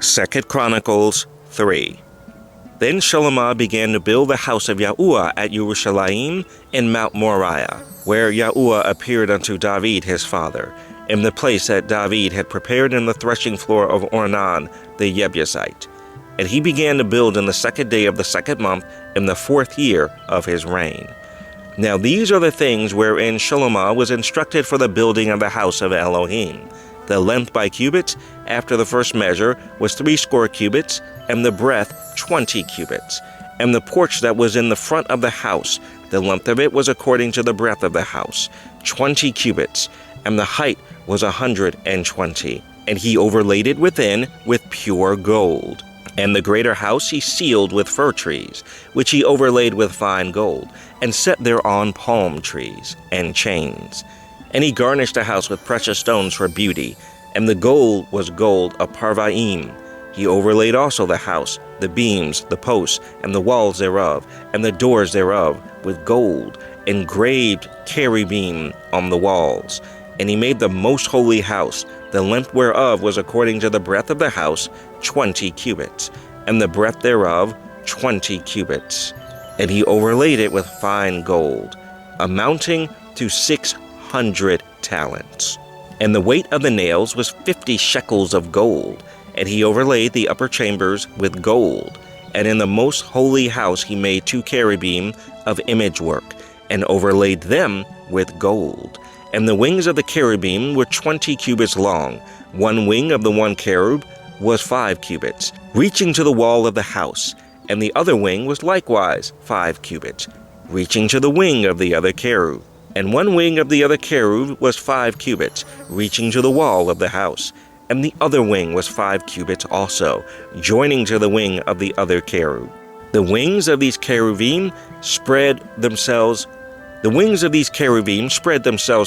2 Chronicles 3. Then Shalomah began to build the house of Yahuwah at Yerushalayim in Mount Moriah, where Yahuwah appeared unto David his father, in the place that David had prepared in the threshing floor of Ornan the Jebusite. And he began to build in the 2nd day of the 2nd month, in the 4th year of his reign. Now these are the things wherein Shalomah was instructed for the building of the house of Elohim. The length by cubits, after the first measure, was 80 cubits, and the breadth 20 cubits. And the porch that was in the front of the house, the length of it was according to the breadth of the house, 20 cubits, and the height was 120. And he overlaid it within with pure gold. And the greater house he sealed with fir trees, which he overlaid with fine gold, and set thereon palm trees and chains. And he garnished the house with precious stones for beauty, and the gold was gold of Parvaim. He overlaid also the house, the beams, the posts, and the walls thereof, and the doors thereof, with gold, engraved cherubim on the walls. And he made the most holy house, the length whereof was according to the breadth of the house, 20 cubits, and the breadth thereof 20 cubits. And he overlaid it with fine gold, amounting to 600 talents. And the weight of the nails was 50 shekels of gold, and he overlaid the upper chambers with gold. And in the most holy house he made 2 cherubim of image work, and overlaid them with gold. And the wings of the cherubim were 20 cubits long. One wing of the one cherub was 5 cubits, reaching to the wall of the house, and the other wing was likewise 5 cubits, reaching to the wing of the other cherub. And one wing of the other cherub was 5 cubits, reaching to the wall of the house. And the other wing was 5 cubits also, joining to the wing of the other cherub. The wings of these cherubim spread themselves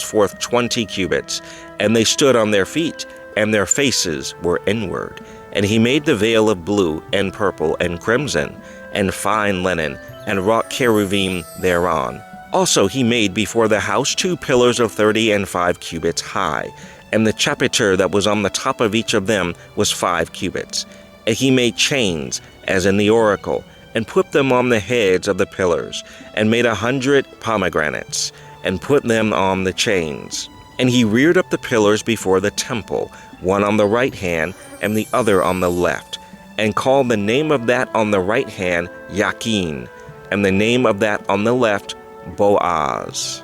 forth 20 cubits, and they stood on their feet, and their faces were inward. And he made the veil of blue, and purple, and crimson, and fine linen, and wrought cherubim thereon. Also he made before the house 2 pillars of 30 and 5 cubits high, and the chapiter that was on the top of each of them was 5 cubits. And he made chains, as in the oracle, and put them on the heads of the pillars, and made 100 pomegranates, and put them on the chains. And he reared up the pillars before the temple, one on the right hand, and the other on the left, and called the name of that on the right hand Yakin, and the name of that on the left Boaz.